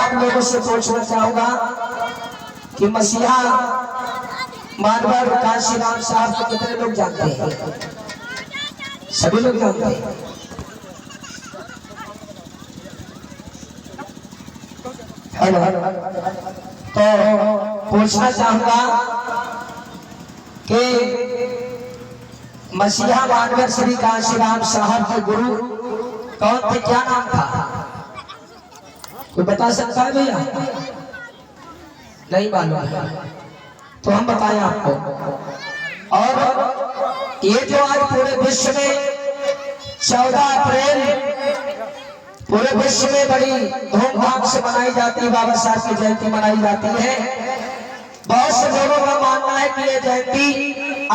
आप लोगों से पूछना चाहूंगा कि मसीहा मानवर कांशीराम साहब को कितने लोग जानते हैं? सभी लोग जानते हैं। हेलो, तो पूछना चाहूंगा कि मसीहा मानवर श्री कांशीराम साहब के गुरु कौन थे, क्या नाम था? कोई बता सकता है भैया? नहीं मालूम तो हम बताएं आपको। और ये जो आज पूरे विश्व में 14 अप्रैल पूरे विश्व में बड़ी धूमधाम से मनाई जाती है, बाबा साहब की जयंती मनाई जाती है। बहुत से लोगों का मानना है कि ये जयंती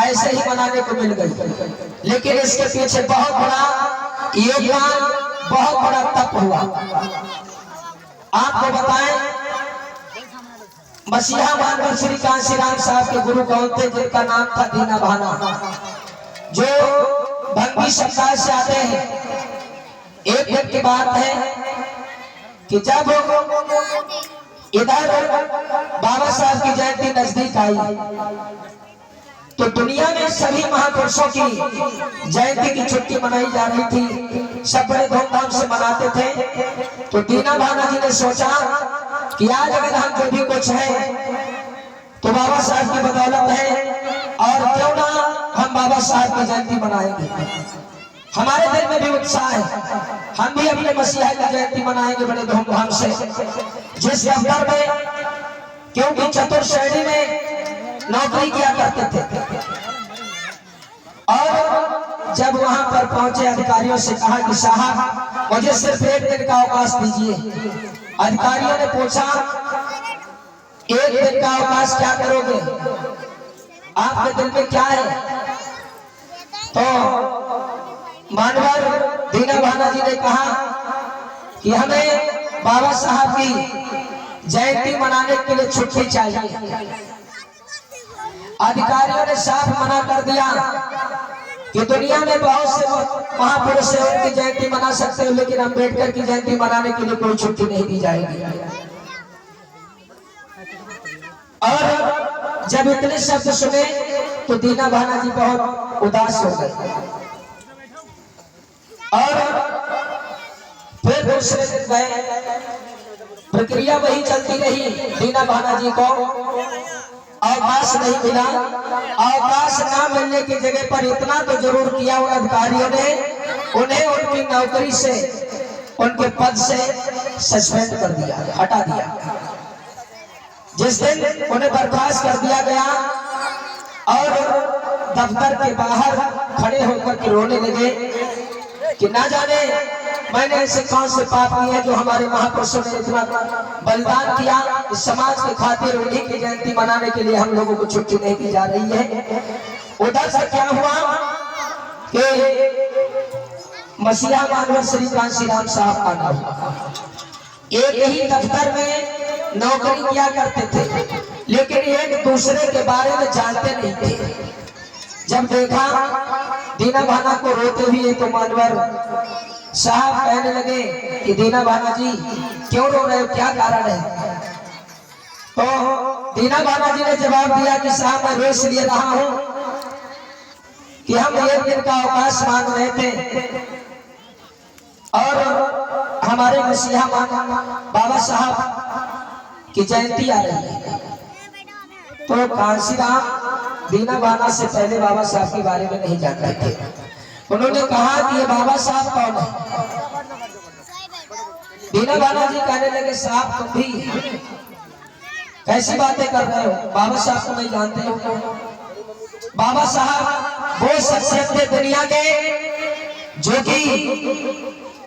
ऐसे ही मनाने को मिल गई, लेकिन इसके पीछे बहुत बड़ा योगदान, बहुत बड़ा तप हुआ। आपको बताएं, मसीहा मानवर श्री कांशीराम साहब के गुरु कौन थे? जिनका नाम था दीना भाना, जो भंगी समुदाय से आते हैं। एक दिन की बात है कि जब इधर बाबा साहब की जयंती नजदीक आई तो दुनिया में सभी महापुरुषों की जयंती की छुट्टी मनाई जा रही थी, सब बड़े धूमधाम से मनाते थे। तो दीना भाना जी ने सोचा कि आज अगर हम जो भी कुछ है तो बाबा साहब की बदौलत है, और क्यों ना हम बाबा साहब की जयंती मनाएंगे। हमारे दिल में भी उत्साह है, हम भी अपने मसीहा की जयंती मनाएंगे बड़े धूमधाम से। जिस दफ्तर में, क्योंकि चतुर श्रेणी में नौकरी किया करते थे, और जब वहां पर पहुंचे अधिकारियों से कहा कि साहब मुझे सिर्फ एक दिन का अवकाश दीजिए। अधिकारियों ने पूछा, एक दिन का अवकाश क्या करोगे, आपके दिल में क्या है? तो मानवर दीना भाना जी ने कहा कि हमें बाबा साहब की जयंती मनाने के लिए छुट्टी चाहिए। अधिकारियों ने साफ मना कर दिया कि दुनिया में बहुत से महापुरुष हैं, उनकी जयंती मना सकते हो, लेकिन अम्बेडकर की जयंती मनाने के लिए कोई छुट्टी नहीं दी जाएगी। और जब इतने शब्द सुने तो दीना भाना जी बहुत उदास हो गए, और फिर दूसरे दिन गए। प्रक्रिया वही चलती रही। दीना भाना जी को अवकाश नहीं मिला। अवकाश ना मिलने की जगह पर इतना तो जरूर किया उन अधिकारियों ने, उन्हें उनकी नौकरी से, उनके पद से सस्पेंड कर दिया, हटा दिया। जिस दिन उन्हें बर्खास्त कर दिया गया और दफ्तर के बाहर खड़े होकर के रोने लगे कि ना जाने मैंने ऐसे कौन से पाप किए जो हमारे महापुरुषों ने इतना बलिदान किया इस समाज के खातिर। उन्हीं की जयंती मनाने के लिए हम लोगों को छुट्टी नहीं दी जा रही है। उधर से क्या हुआ कि मसीहा मानवर श्री कांशीराम साहब का नाम, एक ही दफ्तर में नौकरी किया करते थे, लेकिन एक दूसरे के बारे में जानते नहीं थे। जब देखा दीना भाना को रोते हुए तो मानवर साहब कहने लगे कि दीना भाना जी क्यों रो रहे हो, क्या कारण है? तो दीना भाना जी ने जवाब दिया कि साहब मैं रो इसलिए रहा हूं कि हम एक दिन का अवकाश मांग रहे थे, और हमारे मसीहा बाबा साहब की जयंती आ रही है। तो कांशीराम दीना भाना से पहले बाबा साहब के बारे में नहीं जानते थे। उन्होंने कहा कि ये बाबा साहब कौन है? दीना भाना जी कहने लगे साहब तुम भी कैसी बातें कर रहे हो, बाबा साहब को नहीं जानते हो? बाबा साहब वो शख्सियत थे दुनिया के जो कि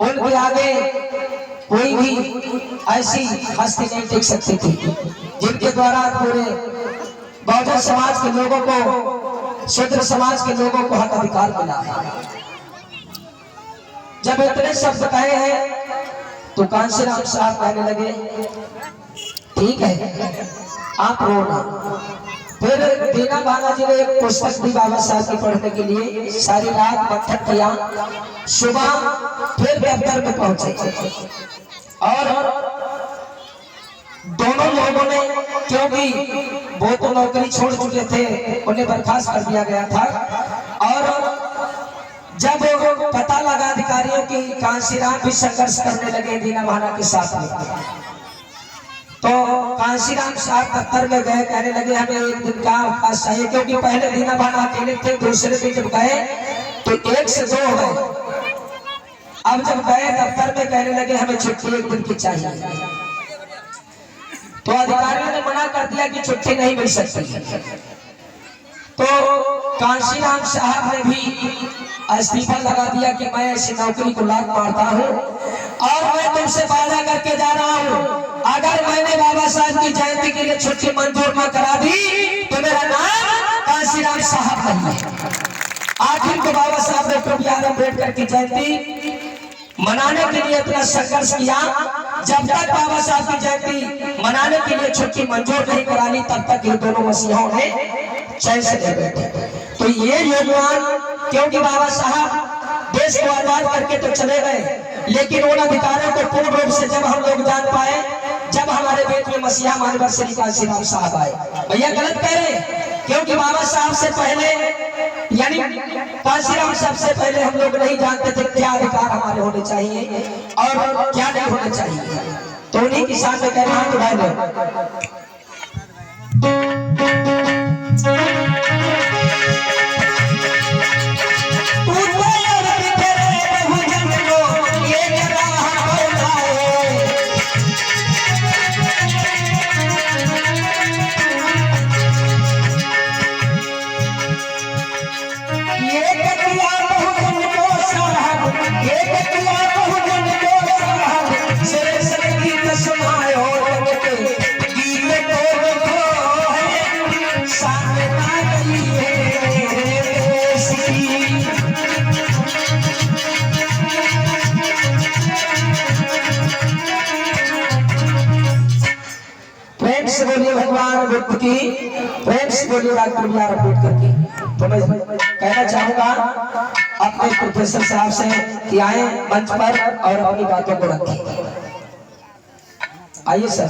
उनके आगे कोई भी ऐसी हस्ती नहीं टिक सकती थी, जिनके द्वारा पूरे बहुजन समाज के लोगों को, शूद्र समाज के लोगों को हक अधिकार मिला। जब इतने शब्द कहे हैं तो कांशीराम साहब कहने लगे ठीक है आप रो ना। फिर दीना भाना जी ने एक पुस्तक दी बाबा साहब की पढ़ने के लिए, सारी रात मत्थन किया, सुबह फिर दफ्तर में पहुंचे और दोनों लोगों ने, क्योंकि वो तो नौकरी छोड़ चुके थे, उन्हें बर्खास्त कर दिया गया था। और जब पता लगा अधिकारियों की कांशीराम भी संघर्ष करने लगे दीना भाना के साथ में, तो कांशीराम साहब दफ्तर में गए, कहने लगे हमें एक दिन का अवकाश चाहिए, क्योंकि पहले दीना भाना अकेले थे, दूसरे दिन जब गए तो 1 से 2 हो गए। अब जब गए दफ्तर में कहने लगे हमें छुट्टी 1 दिन की चाहिए, तो अधिकारियों ने मना कर दिया कि छुट्टी नहीं मिल सकती। तो कांशीराम साहब ने भी इस्तीफा लगा दिया कि मैं ऐसी नौकरी को लात मारता हूँ और मैं तुमसे वादा करके जा रहा हूँ, अगर मैंने बाबा साहब की जयंती के लिए छुट्टी मंजूर न करा दी तो मेरा नाम कांशीराम साहब नहीं है। आखिर को बाबा साहब ने डॉक्टर बी आर अम्बेडकर की जयंती मनाने के लिए इतना संघर्ष किया, जब तक बाबा साहब की जयंती मनाने के लिए छुट्टी मंजूर नहीं करा ली, तब तक ये दोनों मसीहों ने चैन से रह बैठे। तो ये योगदान, क्योंकि बाबा साहब देश को आजाद करके तो चले गए, लेकिन उन अधिकारों को पूर्ण रूप से जब हम लोग जान पाए, जब हमारे बीच में मसीहा मानवर श्री कांशीराम साहब आए। भैया गलत कह रहे हैं, क्योंकि बाबा साहब से पहले यानी कांशीराम साहब से पहले हम लोग नहीं जानते थे क्या अधिकार हमारे होने चाहिए और क्या नहीं होने चाहिए। तो उन्हीं के साथ में कह रहे हैं भाई बोलिए भगवान बुद्ध की, प्रेम से बोलिए डॉक्टर बी आर अम्बेडकर की। तो मैं कहना चाहूंगा अपने प्रोफेसर साहब से कि आए मंच पर और अपनी बातों को रखें। आइए सर।